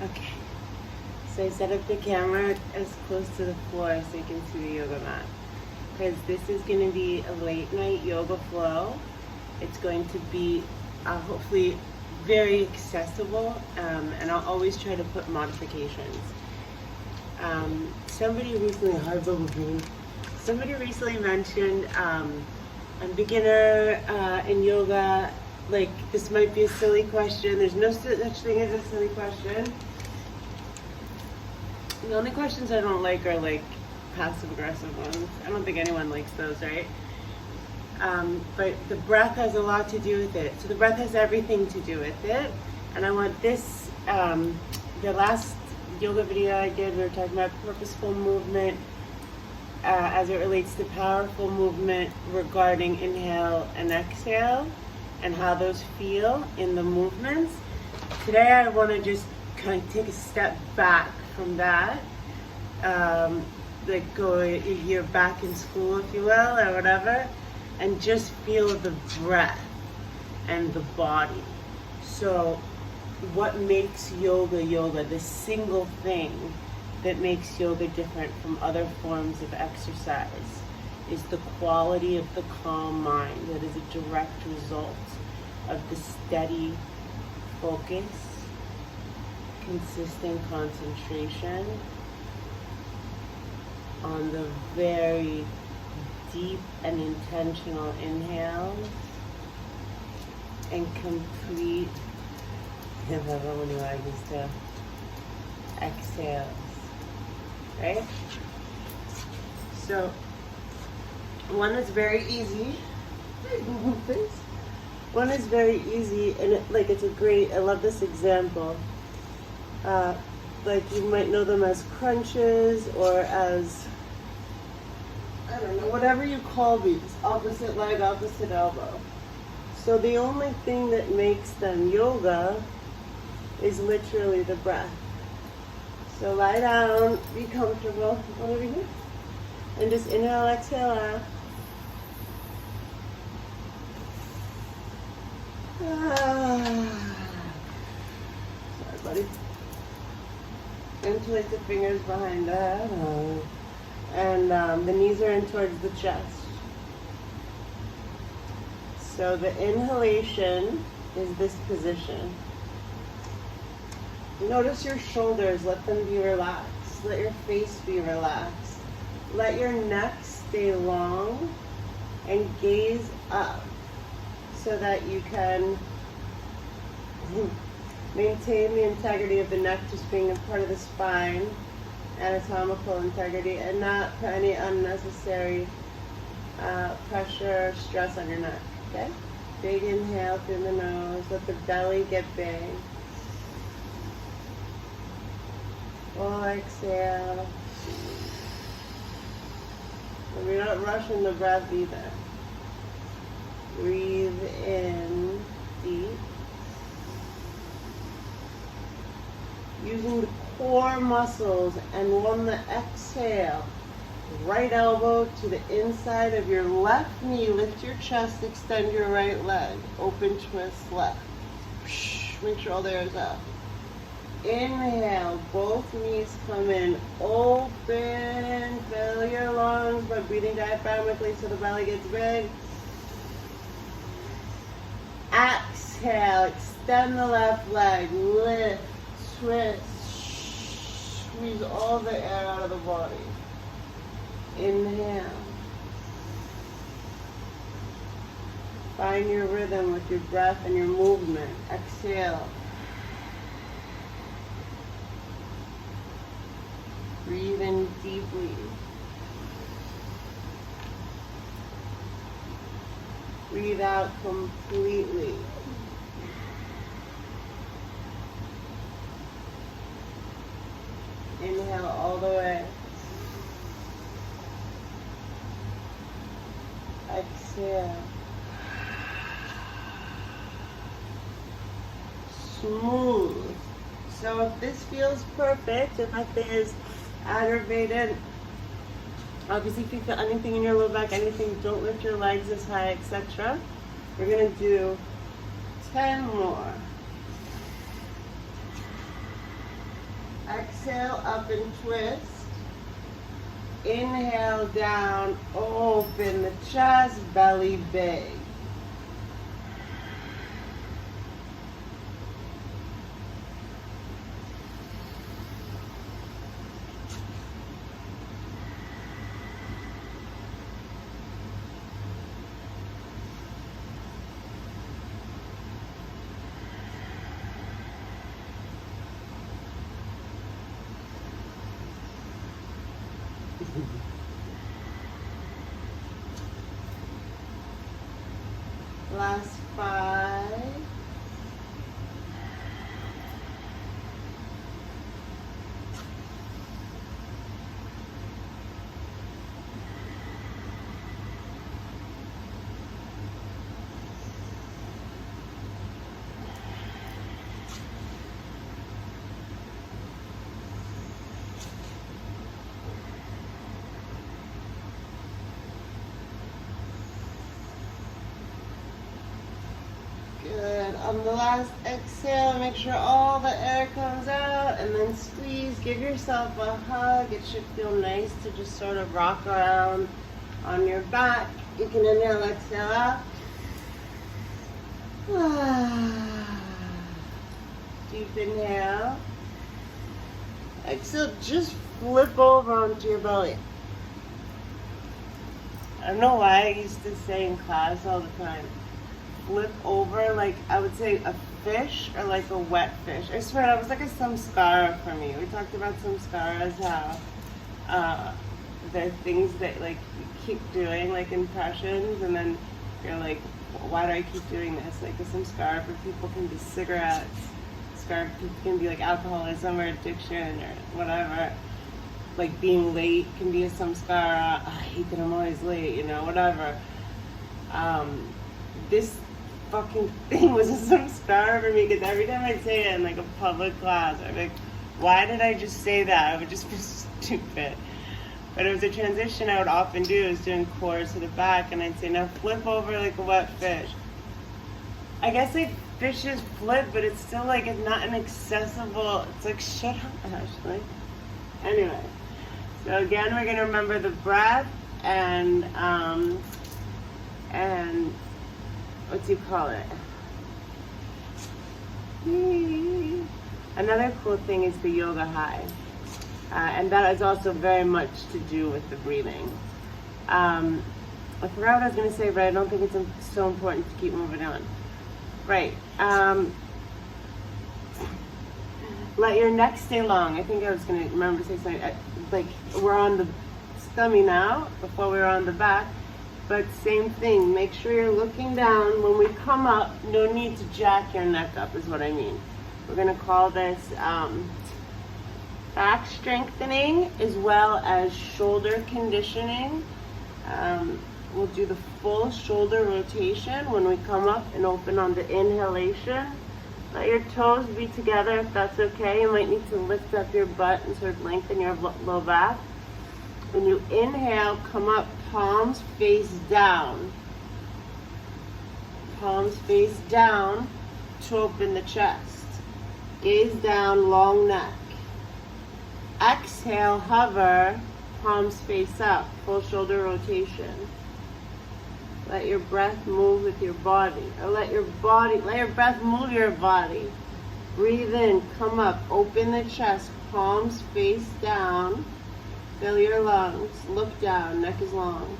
Okay, so I set up the camera as close to the floor so you can see the yoga mat. Because this is going to be a late night yoga flow. It's going to be hopefully very accessible, and I'll always try to put modifications. Somebody recently mentioned I'm beginner in yoga. Like, this might be a silly question. There's no such thing as a silly question. The only questions I don't like are like passive aggressive ones. I don't think anyone likes those, right? But the breath has a lot to do with it. So the breath has everything to do with it. And I want this, the last yoga video I did, we were talking about purposeful movement as it relates to powerful movement regarding inhale and exhale and how those feel in the movements. Today I want to just kind of take a step back from that, like go a year back in school, if you will, or whatever, and just feel the breath and the body. So what makes yoga yoga, the single thing that makes yoga different from other forms of exercise, is the quality of the calm mind that is a direct result of the steady focus, consistent concentration on the very deep and intentional inhales and complete, I love it when you like this too, exhales, right? So one is very easy. One is very easy, and it's a great, I love this example. Like, you might know them as crunches or as, I don't know, whatever you call these, opposite leg, opposite elbow. So the only thing that makes them yoga is literally the breath. So lie down, be comfortable, over here, and just inhale, exhale out. Sorry, buddy. Interlace the fingers behind the head. And the knees are in towards the chest. So the inhalation is this position. Notice your shoulders, let them be relaxed. Let your face be relaxed. Let your neck stay long and gaze up so that you can maintain the integrity of the neck, just being a part of the spine, anatomical integrity, and not put any unnecessary pressure or stress on your neck, okay? Big inhale through the nose, let the belly get big. Full exhale. And we're not rushing the breath either. Breathe in deep. Using the core muscles, and on the exhale, right elbow to the inside of your left knee, lift your chest, extend your right leg, open twist left. Make sure all the air is out. Inhale, both knees come in, open, fill your lungs by breathing diaphragmatically so the belly gets big. Exhale, extend the left leg, lift, twist, squeeze all the air out of the body. Inhale. Find your rhythm with your breath and your movement. Exhale. Breathe in deeply. Breathe out completely. Inhale all the way. Exhale. Smooth. So if this feels perfect, if nothing is aggravated, obviously if you feel anything in your low back, anything, don't lift your legs as high, etc. We're going to do 10 more. up and twist. Inhale down, open the chest, belly big. Last 5. Good. On the last exhale, make sure all the air comes out and then squeeze. Give yourself a hug. It should feel nice to just sort of rock around on your back. You can inhale, exhale out. Deep inhale. Exhale, just flip over onto your belly. I don't know why I used to say in class all the time, flip over, like I would say a fish or like a wet fish. I swear that was like a samskara for me. We talked about samskaras, how they're things that like you keep doing, like impressions, and then you're like, why do I keep doing this? Like a samskara for people can be cigarettes, samskara can be like alcoholism or addiction or whatever. Like being late can be a samskara. I hate that I'm always late, you know, whatever. This fucking thing was a samskara for me because every time I'd say it in like a public class, I'd be like, why did I just say that? I would just be stupid. But it was a transition I would often do, is doing core to the back, and I'd say, now flip over like a wet fish. I guess like fishes flip, but it's still like, it's not an accessible, it's like, shut up, Ashley. Anyway, so again, we're gonna remember the breath and what do you call it? Another cool thing is the yoga high. And that is also very much to do with the breathing. I forgot what I was going to say, but I don't think it's so important to keep moving on. Right. Let your neck stay long. I think I was going to remember to say something. Like, we're on the stomach now, before we were on the back. But same thing. Make sure you're looking down. When we come up, no need to jack your neck up, is what I mean. We're going to call this back strengthening as well as shoulder conditioning. We'll do the full shoulder rotation when we come up and open on the inhalation. Let your toes be together if that's okay. You might need to lift up your butt and sort of lengthen your low back. When you inhale, come up, palms face down. Palms face down to open the chest. Gaze down, long neck. Exhale, hover, palms face up, full shoulder rotation. Let your breath move with your body, or let your breath move your body. Breathe in, come up, open the chest, palms face down, fill your lungs, look down, neck is long.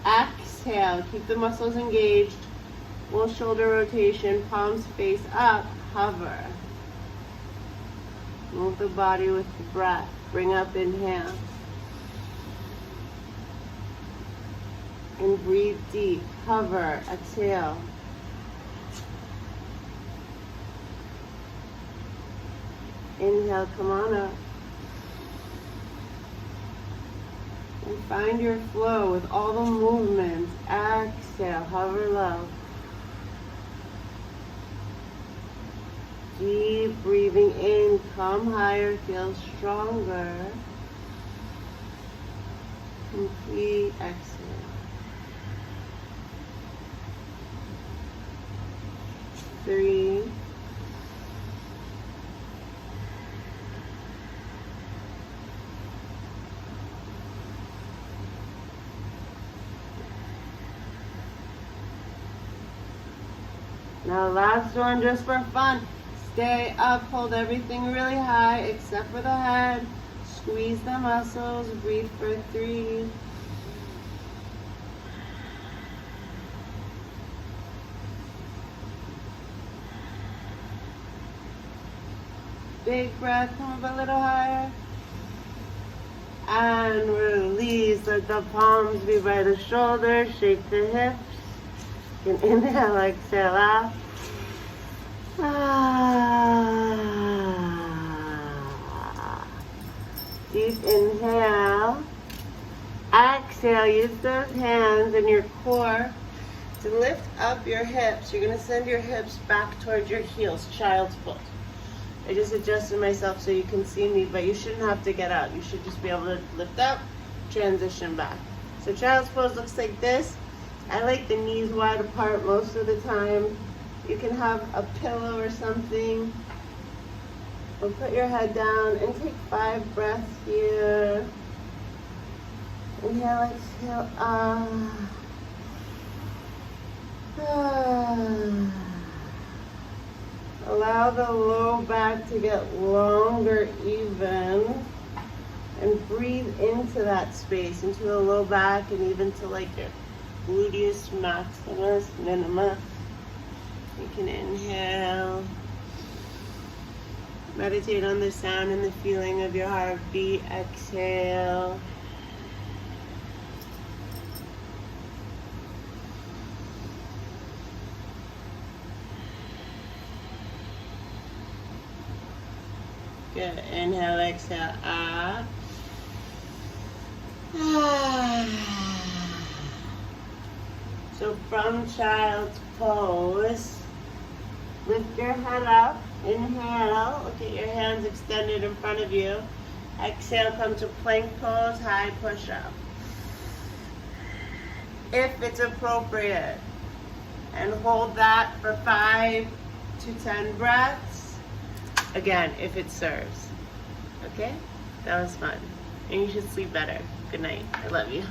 Exhale, keep the muscles engaged, full shoulder rotation, palms face up, hover. Move the body with the breath. Bring up, inhale. And breathe deep. Hover, exhale. Inhale, come on up. And find your flow with all the movements. Exhale, hover low. Deep breathing in, come higher, feel stronger. Complete exhale. 3, Now last one just for fun. Stay up, hold everything really high except for the head. Squeeze the muscles, breathe for 3. Big breath, come up a little higher. And release, let the palms be by the shoulders, shake the hips. You can inhale, exhale out. Deep inhale. Exhale, use those hands and your core to lift up your hips. You're going to send your hips back towards your heels, child's pose. I just adjusted myself so you can see me, but you shouldn't have to get out. You should just be able to lift up, transition back. So child's pose looks like this. I like the knees wide apart most of the time. You can have a pillow or something. Or put your head down and take 5 breaths here. Inhale, exhale, Allow the low back to get longer even. And breathe into that space, into the low back and even to like your gluteus maximus, minimus. You can inhale. Meditate on the sound and the feeling of your heartbeat. Exhale. Good. Inhale, exhale, up. So from child's pose, lift your head up. Inhale, look at your hands extended in front of you. Exhale, come to plank pose, high push-up. If it's appropriate. And hold that for 5 to 10 breaths. Again, if it serves. Okay? That was fun. And you should sleep better. Good night. I love you.